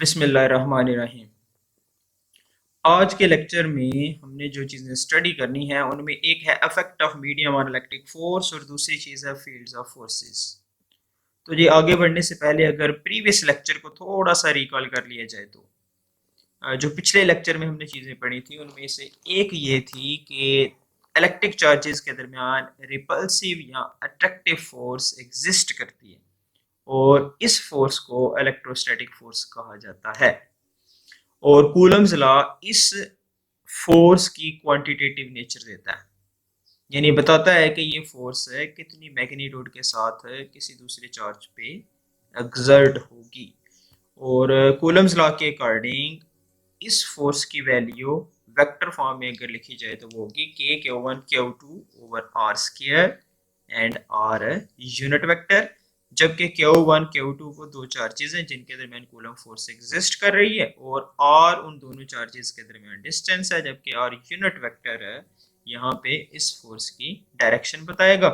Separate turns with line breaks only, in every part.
बिस्मिल्लाहिर्रहमानिर्रहीम। आज के लेक्चर में हमने जो चीज़ें स्टडी करनी है उनमें एक है affect of medium on electric force और दूसरी चीज़ है फील्ड्स ऑफ फोर्सेस। तो ये आगे बढ़ने से पहले अगर प्रीवियस लेक्चर को थोड़ा सा रिकॉल कर लिया जाए तो जो पिछले लेक्चर में हमने चीज़ें पढ़ी थी उनमें से एक ये थी कि इलेक्ट्रिक चार्जेस के दरमियान रिपल्सिव या अट्रैक्टिव फोर्स एग्जिस्ट करती है और इस फोर्स को इलेक्ट्रोस्टैटिक फोर्स कहा जाता है। और कूलम्स लॉ इस फोर्स की क्वांटिटेटिव नेचर देता है, यानी बताता है कि ये फोर्स है कितनी मैग्नीट्यूड के साथ है किसी दूसरे चार्ज पे एक्सर्ट होगी। और कूलम्स लॉ के अकॉर्डिंग इस फोर्स की वैल्यू वेक्टर फॉर्म में अगर लिखी जाए तो वो होगी K Q1 Q2 over are square and are unit vector. जबकि Q1 Q2 वो दो चार्जेस हैं जिनके दरमियान कूलम फोर्स एग्जिस्ट कर रही है और R उन दोनों चार्जेस के दरमियान डिस्टेंस है, जबकि R यूनिट वेक्टर है यहाँ पे इस फोर्स की डायरेक्शन बताएगा।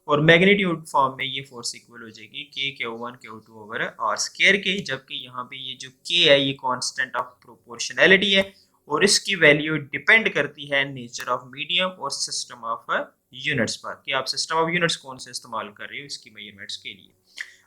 और मैग्नीट्यूड फॉर्म में ये फोर्स इक्वल हो जाएगी के Q1 Q2 over are square के, जबकि यहाँ पे ये जो K है ये कांस्टेंट ऑफ प्रोपोर्शनैलिटी है और इसकी वैल्यू डिपेंड करती है नेचर ऑफ मीडियम और सिस्टम ऑफ यूनिट्स पर कि आप सिस्टम ऑफ यूनिट्स कौन से इस्तेमाल कर रहे हो इसकी मेजरमेंट्स के लिए।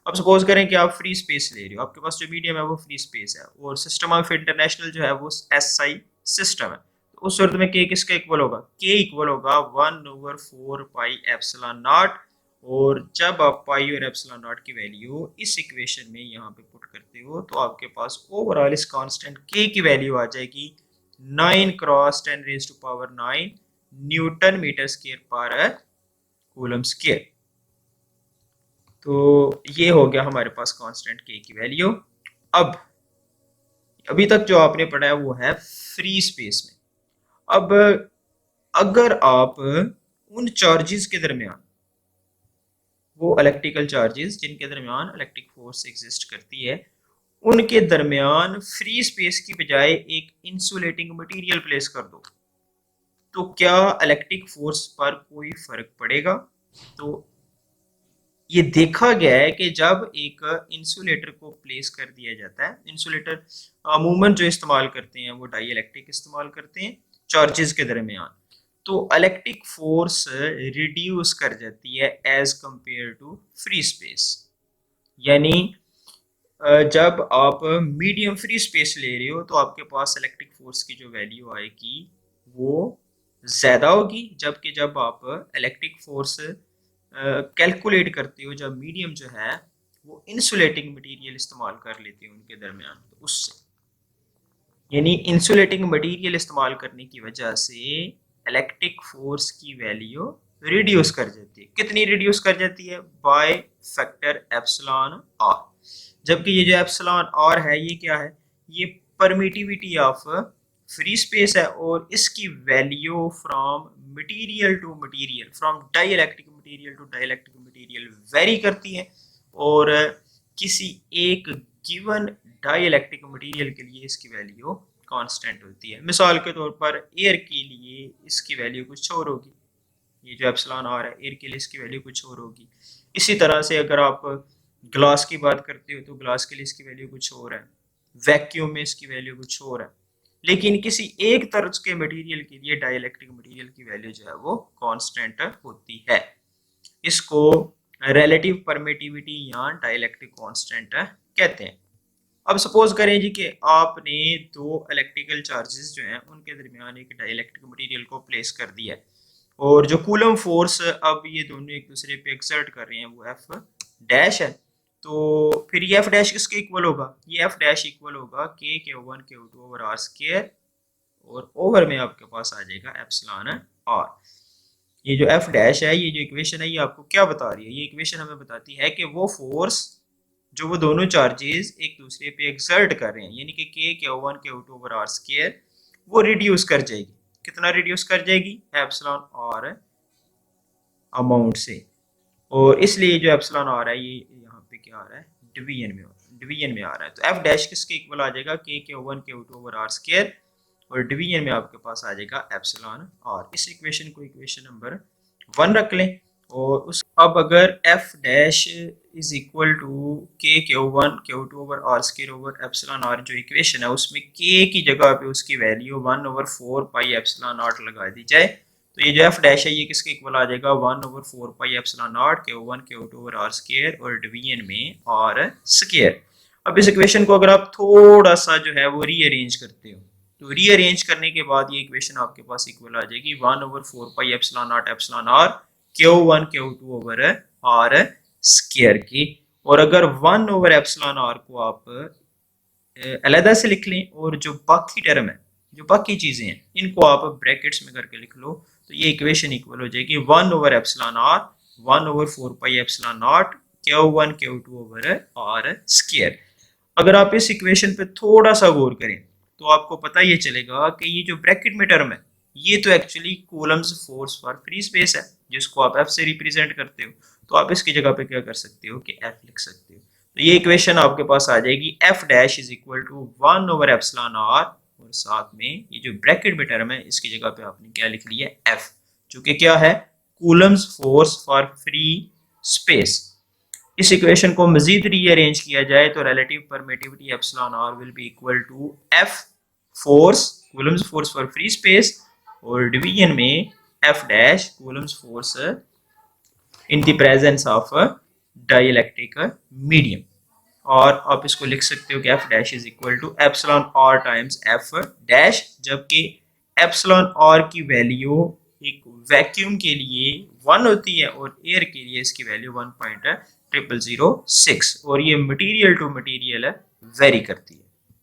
अब सपोज करें कि आप फ्री स्पेस ले रहे हो, आपके पास जो मीडियम है वो फ्री स्पेस है और सिस्टम ऑफ इंटरनेशनल जो है वो एसआई सिस्टम है। तो उस सूरत में के किसका इक्वल होगा? के इक्वल होगा 1/4 पाई एप्सिलॉन नॉट। और जब आप पाई और एप्सिलॉन नॉट की वैल्यू इस इक्वेशन में यहाँ पे पुट करते हो तो आपके पास ओवरऑल इस कांस्टेंट के की वैल्यू आ जाएगी 9 क्रॉस 10⁻⁹ न्यूटन मीटर स्क्वायर पर कूलम स्क्वायर। तो ये हो गया हमारे पास कांस्टेंट के की वैल्यू। अब अभी तक जो आपने पढ़ा है वो है फ्री स्पेस में। अब अगर आप उन चार्जेस के दरमियान, वो इलेक्ट्रिकल चार्जेस जिनके दरमियान इलेक्ट्रिक फोर्स एग्जिस्ट करती है, उनके दरमियान फ्री स्पेस की बजाय एक इंसुलेटिंग मटेरियल प्लेस कर दो तो क्या इलेक्ट्रिक फोर्स पर कोई फर्क पड़ेगा? तो ये देखा गया है कि जब एक इंसुलेटर को प्लेस कर दिया जाता है, इंसुलेटर मूवमेंट जो इस्तेमाल करते हैं वो डाई इलेक्ट्रिक इस्तेमाल करते हैं चार्जेस के दरमियान, तो इलेक्ट्रिक फोर्स रिड्यूस कर जाती है as compare to free space. यानी जब आप मीडियम फ्री स्पेस ले रहे हो तो आपके पास इलेक्ट्रिक फोर्स की जो वैल्यू आएगी वो ज़्यादा होगी, जबकि जब आप इलेक्ट्रिक फोर्स कैलकुलेट करते हो जब मीडियम जो है वो इंसुलेटिंग मटेरियल इस्तेमाल कर लेते हैं उनके दरमियान, तो उससे यानी इंसुलेटिंग मटेरियल इस्तेमाल करने की वजह से इलेक्ट्रिक फोर्स की वैल्यू रिड्यूस कर जाती है। कितनी रिड्यूस कर जाती है? By factor epsilon r. जबकि ये जो एप्सिलॉन आर है ये क्या है? ये परमिटिविटी ऑफ फ्री स्पेस है और इसकी value from material to material, from dielectric material to dielectric material vary करती है और किसी एक गिवन डाई इलेक्ट्रिक मटेरियल के लिए इसकी वैल्यू कांस्टेंट होती है। मिसाल के तौर पर एयर के लिए इसकी वैल्यू कुछ और होगी, ये जो एप्सिलॉन आर है एयर के लिए इसकी वैल्यू कुछ और होगी। इसी तरह से अगर आप ग्लास की बात करते हो तो ग्लास के लिए इसकी वैल्यू कुछ और है, वैक्यूम में इसकी वैल्यू कुछ और है, लेकिन किसी एक तर्ज के मटेरियल के लिए डाई इलेक्ट्रिक मटेरियल की वैल्यू जो है वो कांस्टेंट होती है। इसको रिलेटिव परमिटिविटी या डाइलेक्ट्रिक कांस्टेंट कहते हैं। अब सपोज करें जी कि आपने दो इलेक्ट्रिकल चार्जेस जो हैं उनके दरमियान एक डाइलेक्ट्रिक मटेरियल को प्लेस कर दिया है और जो कूलम फोर्स अब ये दोनों एक दूसरे पे एक्सर्ट कर रहे हैं वो एफ डैश है। तो फिर ये एफ डैश किसके इक्वल होगा? ये एफ डैश इक्वल होगा K Q1 Q2 over are square और ओवर में आपके पास आ जाएगा एप्सिलॉन आर। ये जो एफ डैश है, ये जो इक्वेशन है, ये आपको क्या बता रही है? ये इक्वेशन हमें बताती है कि वो फोर्स जो वो दोनों चार्जेस एक दूसरे पे एक्सर्ट कर रहे हैं, यानी कि K Q1 Q2 over are square वो रिड्यूस कर जाएगी। कितना रिड्यूस कर जाएगी? एप्सिलॉन आर अमाउंट से। और इसलिए जो एप्सिलॉन आर है ये यहाँ पे क्या आ रहा है? डिवीजन में आ रहा है। तो एफ डैश किसके इक्वल आ जाएगा? K Q1 Q2 over are square और डिवीजन में आपके पास आ जाएगा एप्सिलॉन आर। इस इक्वेशन को इक्वेशन नंबर 1 रख लें और उस अब अगर F dash is equal to K Q1 Q2 over are square over epsilon r जो इक्वेशन है उसमें के की जगह पे उसकी वैल्यू 1/4 पाई एप्सिलॉन नॉट लगा दी जाए तो ये जो एफ डैश है ये किसके इक्वल आ जाएगा 1/4 pi epsilon nought Q1 Q2 over are square और डिवीजन में आर स्क्वायर। अब इस इक्वेशन को अगर आप थोड़ा सा जो है वो रीअरेंज करते हो तो रीअरेंज करने के बाद ये इक्वेशन आपके पास इक्वल आ जाएगी 1/4 pi epsilon nought epsilon r Q1 Q2 over are square की। और अगर 1 ओवर एप्सिलॉन आर को आप अलहदा से लिख लें और जो बाकी टर्म है जो बाकी चीजें हैं इनको आप ब्रैकेट्स में करके लिख लो तो ये इक्वेशन इक्वल हो जाएगी 1 over epsilon r 1/4 pi epsilon nought Q1 Q2 over are square. अगर आप इस इक्वेशन पे थोड़ा सा गौर करें तो आपको पता ये चलेगा कि ये जो ब्रैकेट में टर्म है ये तो actually Coulomb's force for free space है जिसको आप एफ से रिप्रेजेंट करते हो तो आप इसकी जगह पे क्या कर सकते हो कि एफ लिख सकते हो। तो ये इक्वेशन आपके पास आ जाएगी F dash is equal to 1 over epsilon r और साथ में ये जो ब्रैकेट में टर्म है इसकी जगह पे आपने क्या लिख लिया एफ जो कि क्या है Coulomb's force for free space. इस इक्वेशन को मजीद रीअरेंज किया जाए तो relative permittivity epsilon are will be equal to F force Coulomb's force for free space और डिवीजन में F dash Coulomb's force in the presence of dielectric medium. और आप इसको लिख सकते हो कि F dash is equal to epsilon r times F dash जबकि एप्सिलॉन आर की वैल्यू एक वैक्यूम के लिए 1 होती है और एयर के लिए इसकी वैल्यू 1.0006 और ये मटेरियल टू मटेरियल वेरी करती है।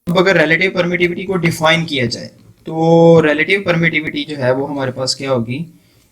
अब अगर रिलेटिव परमिटिविटी को डिफाइन किया जाए तो रिलेटिव परमिटिविटी जो है वो हमारे पास क्या होगी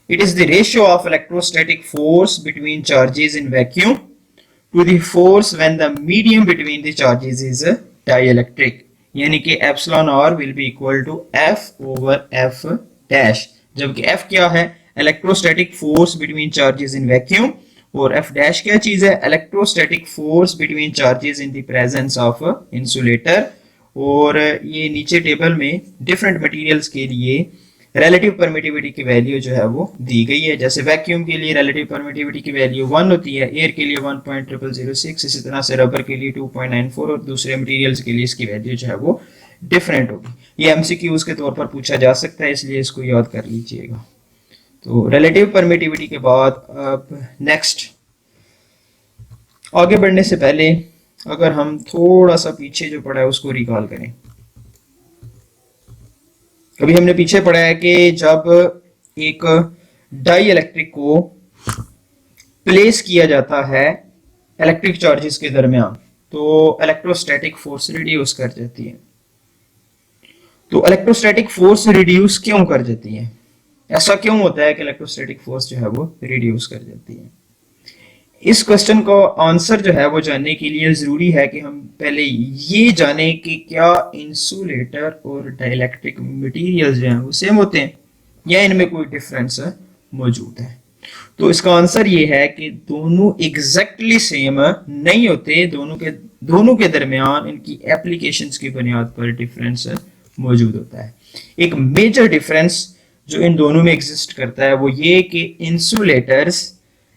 it is the ratio of electrostatic force between charges in vacuum to the force when the medium between the charges is dielectric यानी कि epsilon are will be equal to F over F dash जबकि F क्या है electrostatic force between charges in vacuum और F dash क्या चीज है electrostatic force between charges in the presence of insulator. और ये नीचे टेबल में डिफरेंट मटेरियल्स के लिए रिलेटिव परमिटिविटी की वैल्यू जो है वो दी गई है जैसे वैक्यूम के लिए रिलेटिव परमिटिविटी की वैल्यू 1 होती है एयर के लिए 1.0006 इसी तरह से रबर के लिए 2.94 और दूसरे मटेरियल्स के लिए इसकी वैल्यू जो है वो डिफरेंट होगी। ये एमसीक्यूज के तौर पर पूछा जा सकता है इसलिए इसको याद कर लीजिएगा। तो रिलेटिव परमिटिविटी के बाद अब नेक्स्ट आगे बढ़ने से पहले अगर हम थोड़ा सा पीछे जो पढ़ा है उसको रिकॉल करें। अभी हमने पीछे पढ़ा है कि जब एक डाई इलेक्ट्रिक को प्लेस किया जाता है इलेक्ट्रिक चार्जेस के दरमियान तो इलेक्ट्रोस्टैटिक फोर्स रिड्यूस कर जाती है। तो इलेक्ट्रोस्टैटिक फोर्स रिड्यूस क्यों कर जाती है ऐसा क्यों होता है कि इलेक्ट्रोस्टैटिक फोर्स जो है वो रिड्यूस कर जाती है। इस क्वेश्चन का आंसर जो है वो जानने के लिए जरूरी है कि हम पहले ये जाने कि क्या इंसुलेटर और डाइलेक्ट्रिक मटेरियल्स जो हैं वो सेम होते हैं या इनमें कोई डिफरेंस मौजूद है। तो इसका आंसर ये है कि दोनों एग्जैक्टली सेम नहीं होते दोनों के दरमियान इनकी एप्लीकेशंस की बुनियाद पर डिफरेंस मौजूद होता है। एक मेजर डिफरेंस जो इन दोनों में एग्जिस्ट करता है वो ये कि इंसुलेटर्स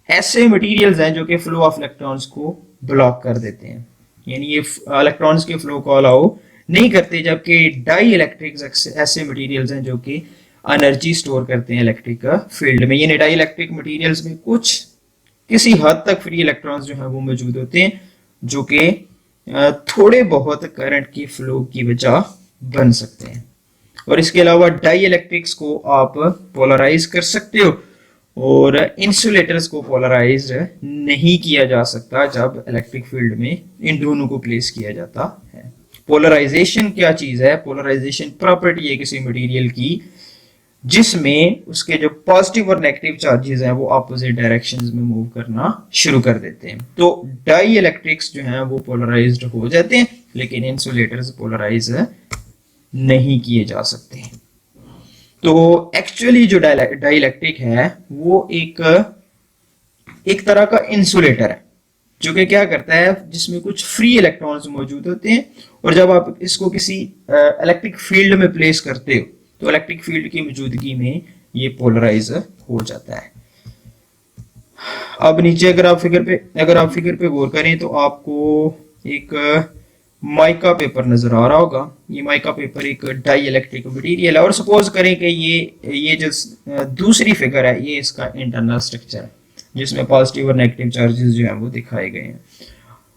ऐसे मटेरियल्स हैं जो कि फ्लो ऑफ इलेक्ट्रॉन्स को ब्लॉक कर देते हैं यानी ये इलेक्ट्रॉन्स के फ्लो को अलाउ नहीं करते जबकि डाई इलेक्ट्रिक्स ऐसे मटेरियल्स हैं जो कि एनर्जी स्टोर करते हैं इलेक्ट्रिक फील्ड में। यानी डाई इलेक्ट्रिक मटेरियल्स में कुछ किसी हद तक फ्री इलेक्ट्रॉन्स जो है वो मौजूद होते हैं जो कि थोड़े बहुत करंट की फ्लो की वजह बन सकते हैं। और इसके अलावा डाई इलेक्ट्रिक्स को आप पोलराइज कर सकते हो और इंसुलेटर्स को पोलराइज नहीं किया जा सकता जब इलेक्ट्रिक फील्ड में इन दोनों को प्लेस किया जाता है। पोलराइजेशन क्या चीज है पोलराइजेशन प्रॉपर्टी है किसी मटेरियल की जिसमें उसके जो पॉजिटिव और नेगेटिव चार्जेस हैं वो अपोजिट डायरेक्शंस में मूव करना शुरू कर देते हैं। तो डाई इलेक्ट्रिक्स जो हैं वो पोलराइज्ड हो जाते हैं लेकिन इंसुलेटर्स पोलराइज नहीं किए जा सकते। तो एक्चुअली जो डाइलेक्ट्रिक है वो एक तरह का इंसुलेटर है जो कि क्या करता है जिसमें कुछ फ्री इलेक्ट्रॉन्स मौजूद होते हैं और जब आप इसको किसी इलेक्ट्रिक फील्ड में प्लेस करते हो तो इलेक्ट्रिक फील्ड की मौजूदगी में ये पोलराइज हो जाता है। अब नीचे अगर आप फिगर पे गौर करें तो आपको एक माइका पेपर नजर आ रहा होगा। ये माइका पेपर एक डाई इलेक्ट्रिक मटेरियल है और सपोज करें कि ये जो दूसरी फिगर है ये इसका इंटरनल स्ट्रक्चर है जिसमें पॉजिटिव और नेगेटिव चार्जेस जो है वो दिखाए गए हैं।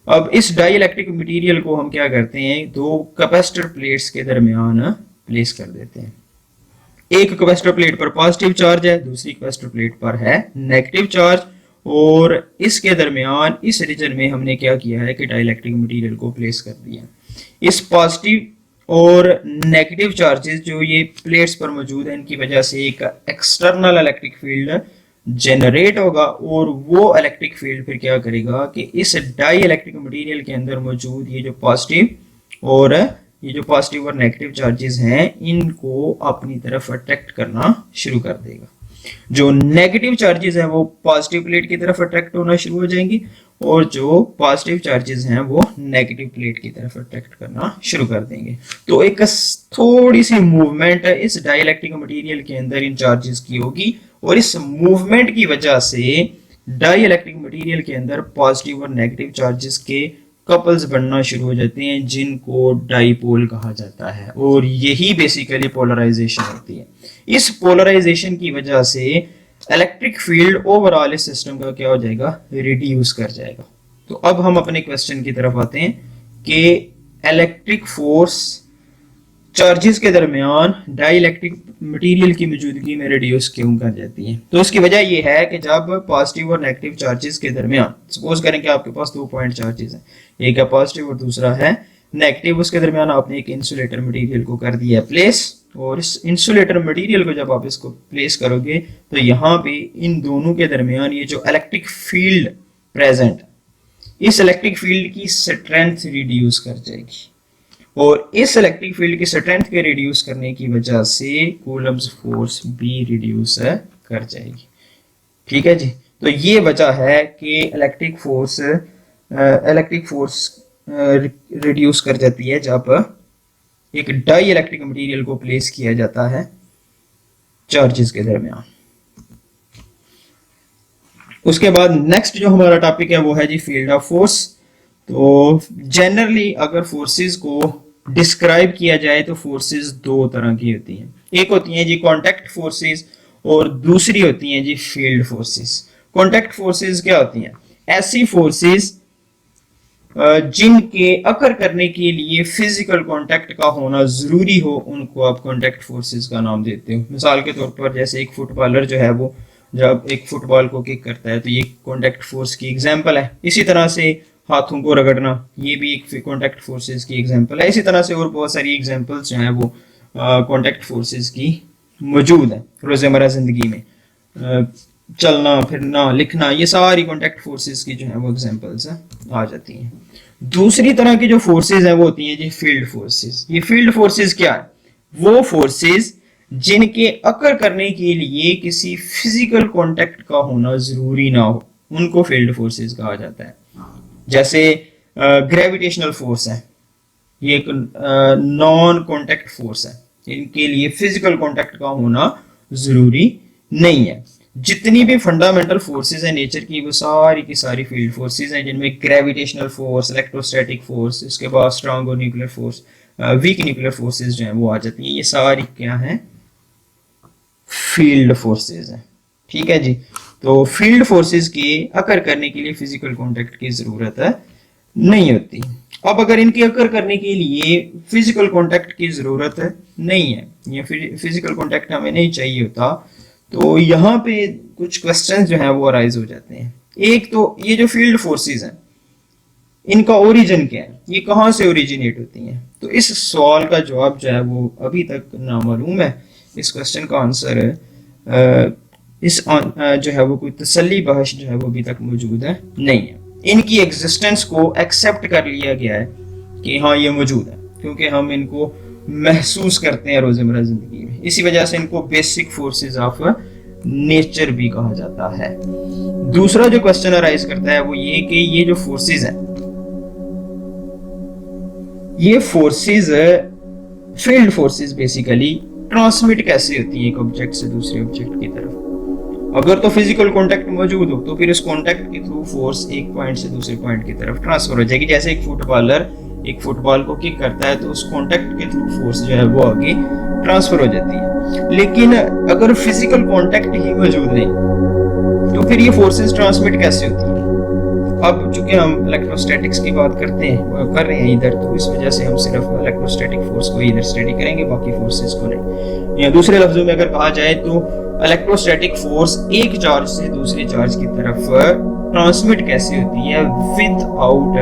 अब इस डाई इलेक्ट्रिक मटेरियल को हम क्या करते हैं, दो कैपेसिटर प्लेट्स के दरमियान प्लेस कर देते हैं। एक कैपेसिटर प्लेट पर पॉजिटिव चार्ज है, दूसरी कैपेसिटर प्लेट पर है नेगेटिव चार्ज, और इसके दरमियान इस रीजन में हमने क्या किया है कि डाइलेक्ट्रिक मटेरियल को प्लेस कर दिया। इस पॉजिटिव और नेगेटिव चार्जेस जो ये प्लेट्स पर मौजूद है इनकी वजह से एक एक्सटर्नल इलेक्ट्रिक फील्ड जनरेट होगा और वो इलेक्ट्रिक फील्ड फिर क्या करेगा कि इस डाई इलेक्ट्रिक मटेरियल के अंदर मौजूद ये जो पॉजिटिव और नेगेटिव चार्जेस हैं इनको अपनी तरफ अट्रैक्ट करना शुरू कर देगा। जो नेगेटिव चार्जेस हैं वो पॉजिटिव प्लेट की तरफ अट्रैक्ट होना शुरू हो जाएंगी और जो पॉजिटिव चार्जेस हैं वो नेगेटिव प्लेट की तरफ अट्रैक्ट करना शुरू कर देंगे। तो एक थोड़ी सी मूवमेंट इस डाइलेक्ट्रिक मटेरियल के अंदर इन चार्जेस की होगी और इस मूवमेंट की वजह से डाइलेक्ट्रिक मटेरियल के अंदर पॉजिटिव और नेगेटिव चार्जेस के कपल्स बनना शुरू हो जाते हैं जिनको डाइपोल कहा जाता है और यही बेसिकली पोलराइजेशन होती है। इस पोलराइजेशन की वजह से इलेक्ट्रिक फील्ड ओवरऑल इस सिस्टम का क्या हो जाएगा, रिड्यूस कर जाएगा। तो अब हम अपने क्वेश्चन की तरफ आते हैं कि इलेक्ट्रिक फोर्स चार्जेस के दरमियान डाइलेक्ट्रिक मटेरियल की मौजूदगी में रिड्यूस क्यों कर जाती है। तो इसकी वजह यह है कि जब पॉजिटिव और नेगेटिव चार्जेस के दरमियान, सपोज करें कि आपके पास 2 पॉइंट चार्जेस हैं, एक है पॉजिटिव और दूसरा है नेगेटिव, उसके दरमियान आपने एक इंसुलेटर मटेरियल को कर दिया प्लेस, और इस इंसुलेटर मटेरियल को जब आप इसको प्लेस करोगे तो यहाँ पे इन दोनों के दरमियान ये जो इलेक्ट्रिक फील्ड प्रेजेंट, इस इलेक्ट्रिक फील्ड की स्ट्रेंथ रिड्यूस कर जाएगी और इस इलेक्ट्रिक फील्ड की स्ट्रेंथ के रिड्यूस करने की वजह से कूलम्स फोर्स भी रिड्यूस कर जाएगी। ठीक है जी। तो ये वजह है कि इलेक्ट्रिक फोर्स रिड्यूस कर जाती है जब एक डाई इलेक्ट्रिक मटेरियल को प्लेस किया जाता है चार्जेस के दरमियान। उसके बाद नेक्स्ट जो हमारा टॉपिक है वो है जी फील्ड ऑफ फोर्स। तो जनरली अगर फोर्सेस को डिस्क्राइब किया जाए तो फोर्सेस दो तरह की होती हैं, एक होती हैं जी कॉन्टैक्ट फोर्सेस और दूसरी होती हैं जी फील्ड फोर्सेस। कॉन्टैक्ट फोर्सेस क्या होती हैं? ऐसी फोर्सेस जिनके अकर करने के लिए फिजिकल कांटेक्ट का होना जरूरी हो उनको आप कांटेक्ट फोर्सेस का नाम देते हो। मिसाल के तौर पर जैसे एक फुटबॉलर जो है वो जब एक फुटबॉल को किक करता है तो ये कांटेक्ट फोर्स की एग्जांपल है। इसी तरह से हाथों को रगड़ना ये भी एक कांटेक्ट फोर्सेस की एग्जांपल है। इसी तरह से और बहुत सारी एग्जांपल्स जो हैं वो कांटेक्ट फोर्सेस की मौजूद है रोजमर्रा जिंदगी में। चलना फिरना लिखना ये सारी कांटेक्ट फोर्सेस की जो है वो एग्जांपल्स आ जाती हैं। दूसरी तरह की जो फोर्सेस हैं वो होती हैं जी फील्ड फोर्सेस। ये फील्ड फोर्सेस क्या है? वो फोर्सेस जिनके अकर करने के लिए किसी फिजिकल कांटेक्ट का होना जरूरी ना हो उनको फील्ड फोर्सेस कहा जाता है। जैसे ग्रेविटेशनल फोर्स है, ये एक नॉन कांटेक्ट फोर्स है, इनके लिए फिजिकल कांटेक्ट का होना जरूरी नहीं है। जितनी भी फंडामेंटल फोर्सेस हैं नेचर की वो सारी की सारी फील्ड फोर्सेस हैं, जिनमें ग्रेविटेशनल फोर्स, इलेक्ट्रोस्टैटिक फोर्स, इसके बाद स्ट्रांग और nuclear force, weak nuclear forces जो हैं वो आ जाती हैं। ये सारी क्या हैं? फील्ड फोर्सेस हैं। ठीक है जी। तो फील्ड फोर्सेस के अकर करने के लिए फिजिकल कांटेक्ट की जरूरत नहीं होती। अब अगर इनके अकर करने के लिए फिजिकल कांटेक्ट की जरूरत नहीं है या फिजिकल कांटेक्ट हमें नहीं चाहिए होता तो यहाँ पे कुछ क्वेश्चंस जो हैं वो अराइज हो जाते हैं। एक तो ये जो फील्ड फोर्सेस हैं इनका ओरिजिन क्या है, ये कहाँ से ओरिजिनेट होती हैं? तो इस सवाल का जवाब जो है वो अभी तक नामालूम है। इस क्वेश्चन का आंसर जो है वो कोई तसल्ली बख्श जो है वो अभी तक मौजूद नहीं है। इनकी एग्जिस्टेंस को एक्सेप्ट कर लिया गया है कि हाँ ये मौजूद है क्योंकि हम इनको महसूस करते हैं रोजमर्रा जिंदगी में। इसी वजह से इनको बेसिक फोर्सेस ऑफ नेचर भी कहा जाता है। दूसरा जो क्वेश्चन अराइज करता है वो ये कि ये जो फोर्सेस हैं ये forces field forces basically transmit कैसे होती है एक ऑब्जेक्ट से दूसरे ऑब्जेक्ट की तरफ। अगर तो फिजिकल कांटेक्ट मौजूद हो तो फिर उस कांटेक्ट के थ्रू फोर्स एक पॉइंट से दूसरे पॉइंट की तरफ ट्रांसफर हो जाएगी। जैसे एक फुटबॉलर एक फुटबॉल को किक करता है तो उस कांटेक्ट के थ्रू फोर्स जो है वो आगे ट्रांसफर हो जाती है। लेकिन अगर फिजिकल कांटेक्ट ही मौजूद नहीं तो फिर ये फोर्सेस ट्रांसमिट कैसे होती है? अब चूंकि हम इलेक्ट्रोस्टैटिक्स की बात कर रहे हैं इधर, तो इस वजह से हम सिर्फ इलेक्ट्रोस्टैटिक फोर्स को इधर स्टडी करेंगे, बाकी फोर्सेस को नहीं। या दूसरे लफ्जों में अगर कहा जाए तो इलेक्ट्रोस्टैटिक फोर्स एक चार्ज से दूसरे चार्ज की तरफ ट्रांसमिट कैसे होती है विदाउट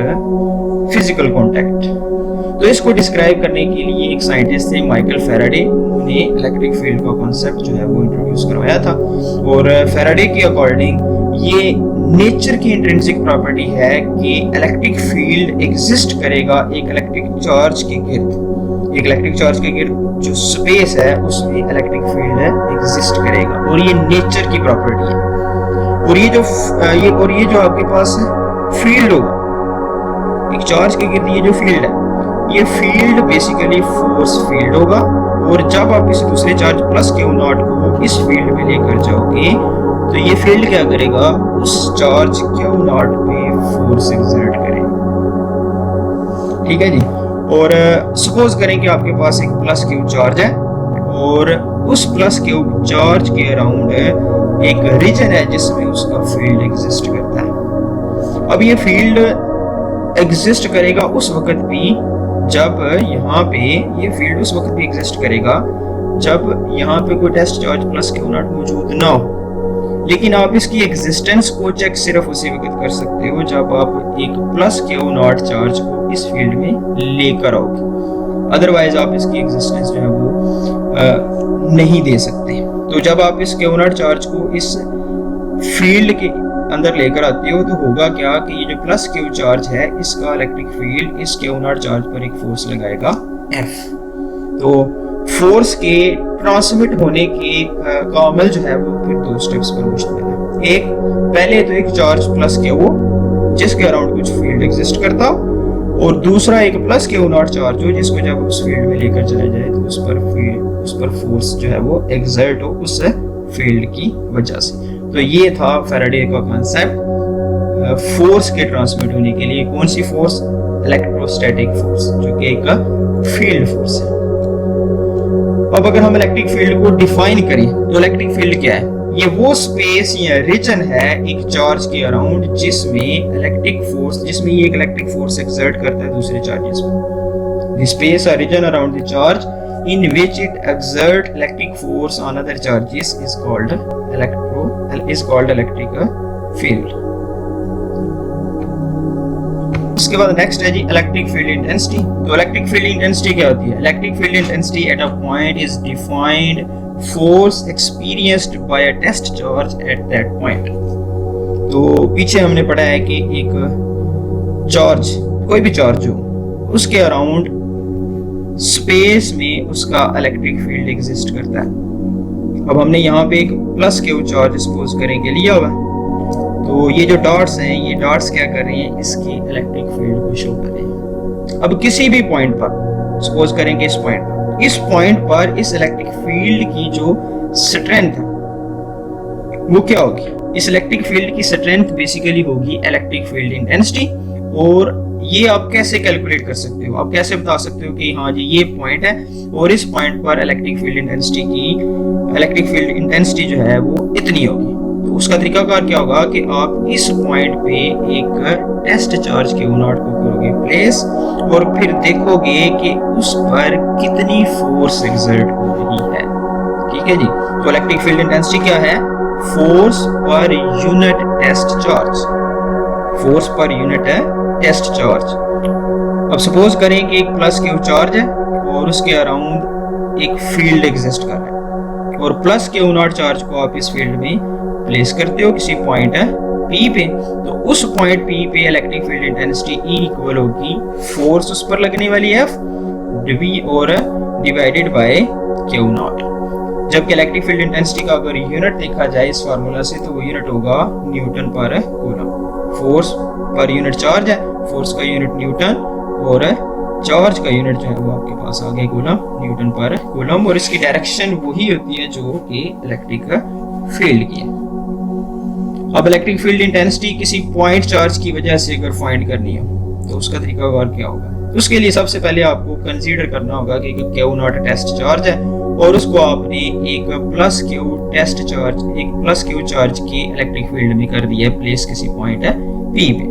फिजिकल कांटेक्ट। तो इसको डिस्क्राइब करने के लिए एक साइंटिस्ट थे माइकल फैराडे, उन्होंने इलेक्ट्रिक फील्ड का कॉन्सेप्ट जो है वो इंट्रोड्यूस करवाया था। और फैराडे के अकॉर्डिंग ये नेचर की इंट्रिंसिक प्रॉपर्टी है कि इलेक्ट्रिक फील्ड एग्जिस्ट करेगा एक इलेक्ट्रिक चार्ज के गिर्द। एक इलेक्ट्रिक चार्ज के गिर्द जो स्पेस है उसमें इलेक्ट्रिक फील्ड एग्जिस्ट करेगा, और ये नेचर की प्रॉपर्टी है। और ये जो आपके पास फील्ड होगा एक चार्ज के गिर्द, ये जो फील्ड है ये फील्ड बेसिकली फोर्स फील्ड होगा। और जब आप किसी दूसरे चार्ज प्लस क्यू नॉट को इस फील्ड में लेकर जाओगे तो ये फील्ड क्या करेगा, उस चार्ज क्यू नॉट पे फोर्स एक्सर्ट करेगा। ठीक है जी। और सपोज करें कि आपके पास एक प्लस क्यू चार्ज है और उस प्लस क्यू चार्ज के अराउंड एक रीजन है जिसमें उसका फील्ड एग्जिस्ट करता है। अब ये फील्ड एग्जिस्ट करेगा उस वक्त भी जब यहाँ पे ये फील्ड उस वक्त भी एग्जिस्ट करेगा जब यहाँ पे कोई test charge plus Q naught मौजूद ना हो। लेकिन आप इसकी एग्जिस्टेंस को चेक सिर्फ उसी वक्त कर सकते हो जब आप एक प्लस क्यू नॉट चार्ज को इस फील्ड में लेकर आओगे, अदरवाइज आप इसकी एग्जिस्टेंस जो है वो नहीं दे सकते। तो जब आप इस क्यू नॉट चार्ज को इस फील्ड के अंदर लेकर आते हो तो होगा क्या कि ये जो प्लस क्यू चार्ज है इसका इलेक्ट्रिक फील्ड इस क्यू नॉट चार्ज पर एक फोर्स लगाएगा F। तो फोर्स के ट्रांसमिट होने के का अमल जो है वो फिर दो स्टेप्स पर मुश्तमिल है। एक, पहले तो एक चार्ज प्लस क्यू जिसके अराउंड कुछ फील्ड एग्जिस्ट करता हो, और दूसरा एक प्लस क्यू नॉट चार्ज हो जिसको जब उस फील्ड में लेकर चला जाए तो उस पर फोर्स जो है वो एक्सर्ट हो उस फील्ड की वजह से। तो ये था फैराडे का कॉन्सेप्ट फोर्स के ट्रांसमिट होने के लिए। कौन सी फोर्स? इलेक्ट्रोस्टैटिक फोर्स, जो कि एक फील्ड फोर्स है। अब अगर हम इलेक्ट्रिक फील्ड को डिफाइन करें तो इलेक्ट्रिक फील्ड क्या है? ये वो स्पेस या रीजन है एक चार्ज के अराउंड जिसमें ये एक इलेक्ट्रिक फोर्स एक्सर्ट करता है दूसरे चार्जेस पर। द स्पेस और region around the charge in which it exert electric force on other charges is called electric field। इसके बाद नेक्स्ट है जी इलेक्ट्रिक फील्ड इंटेंसिटी। तो इलेक्ट्रिक फील्ड इंटेंसिटी क्या होती है? Electric field intensity at a point is defined force experienced by a test charge at that point. तो पीछे हमने पढ़ा है कि एक चार्ज, कोई भी चार्ज हो, उसके अराउंड स्पेस में उसका इलेक्ट्रिक फील्ड एग्जिस्ट करता है। अब हमने यहाँ पे एक प्लस क्यू चार्ज सपोज करेंगे लिया हुआ, तो ये जो डॉट्स हैं ये डॉट्स क्या कर रहे हैं? इसकी इलेक्ट्रिक फील्ड को शो कर रहे हैं। अब किसी भी पॉइंट पर सपोज करेंगे इस पॉइंट पर इस इलेक्ट्रिक फील्ड की जो स्ट्रेंथ है वो क्या होगी? इस इलेक्ट्रिक फील्ड की स्ट्रेंथ बेसिकली होगी इलेक्ट्रिक फील्ड इंटेंसिटी। और ये आप कैसे कैलकुलेट कर सकते हो? आप कैसे बता सकते हो कि हाँ जी ये पॉइंट है और इस पॉइंट पर इलेक्ट्रिक फील्ड इंटेंसिटी जो है वो इतनी होगी। तो उसका तरीकाकार क्या होगा कि आप इस पॉइंट पे एक टेस्ट चार्ज क्यू नॉट को करोगे प्लेस और फिर देखोगे कि उस पर कितनी फोर्स एक्सर्ट हो रही है। ठीक है जी। तो इलेक्ट्रिक फील्ड इंटेंसिटी क्या है? Force per unit test charge. Force per unit है टेस्ट चार्ज। अब सपोज करें कि एक प्लस क्यू चार्ज है और उसके अराउंड एक फील्ड एग्जिस्ट कर रहा है, और प्लस क्यू नॉट चार्ज को आप इस फील्ड में प्लेस करते हो किसी पॉइंट है P पे। तो उस पॉइंट P पे electric field intensity E equal होगी फोर्स उस पर लगने वाली F V और डिवाइडेड बाय क्यू नॉट। जबकि इलेक्ट्रिक फील्ड इंटेंसिटी का अगर यूनिट देखा जाए इस फार्मूला से तो वो यूनिट होगा न्यूटन पर coulomb. Force per unit charge है, फोर्स का यूनिट न्यूटन और चार्ज का यूनिट जो है वो आपके पास आ गया कूलम, न्यूटन पर कूलम। और इसकी डायरेक्शन वही होती है जो कि इलेक्ट्रिक फील्ड की है। अब इलेक्ट्रिक फील्ड इंटेंसिटी किसी पॉइंट चार्ज की वजह से अगर फाइंड करनी हो तो उसका तरीका और क्या होगा? उसके लिए सबसे पहले आपको कंसीडर करना होगा कि क्यू नॉट टेस्ट चार्ज है और उसको आपने एक प्लस क्यू टेस्ट चार्ज, एक प्लस क्यू चार्ज की इलेक्ट्रिक फील्ड में कर दिया है प्लेस किसी पॉइंट है पी पे।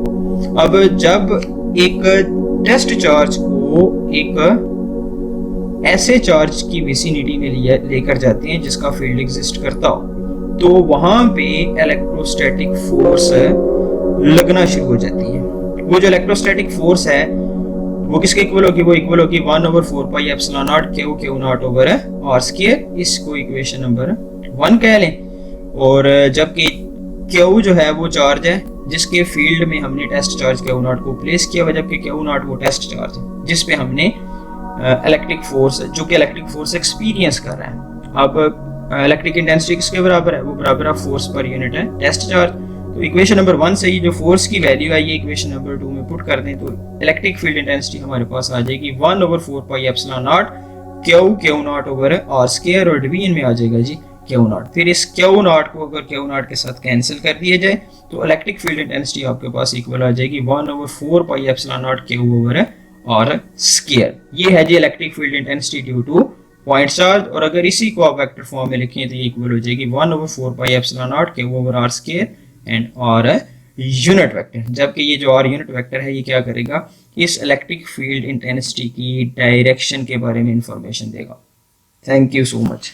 अब जब एक टेस्ट चार्ज को एक ऐसे चार्ज की विसिनिटी में लेकर जाते हैं जिसका फील्ड एग्जिस्ट करता हो, तो वहां पे इलेक्ट्रोस्टैटिक फोर्स लगना शुरू हो जाती है। वो जो इलेक्ट्रोस्टैटिक फोर्स है वो किसके इक्वल होगी? वो इक्वल होगी 1/4 pi epsilon naught Q naught over are square. इसको इक्वेशन नंबर 1 कह लें। और जबकि क्यू जो है वो चार्ज है जिसके फील्ड में हमने टेस्ट चार्ज क्यू नॉट को प्लेस किया हुआ, जबकि क्यू नॉट वो टेस्ट चार्ज है जिसपे हमने इलेक्ट्रिक फोर्स, जो कि इलेक्ट्रिक फोर्स एक्सपीरियंस कर रहा है। अब इलेक्ट्रिक इंटेंसिटी किसके बराबर है? वो बराबर है फोर्स पर यूनिट है टेस्ट चार्ज। तो इक्वेशन नंबर 1 से ही जो फोर्स की वैल्यू है ये इक्वेशन नंबर 2 में पुट कर दें तो इलेक्ट्रिक फील्ड इंटेंसिटी हमारे पास आ जाएगी 1/4 pi epsilon naught Q naught over are square, और डिवीजन में आ जाएगा जी क्यू नॉट। फिर इस क्यू नॉट को अगर क्यू नॉट के साथ कैंसिल कर दिया जाए तो इलेक्ट्रिक फील्ड इंटेंसिटी आपके पास इक्वल आ जाएगी 1/4 pi epsilon naught Q over are square. ये है जी electric field intensity due to point charge. और अगर इसी को आप वेक्टर फॉर्म में लिखें तो ये इक्वल हो जाएगी 1/4 pi epsilon naught Q over are square and are unit vector. जबकि ये जो आर यूनिट वेक्टर है ये क्या करेगा? इस इलेक्ट्रिक फील्ड इंटेंसिटी की डायरेक्शन के बारे में इंफॉर्मेशन देगा। Thank you so much.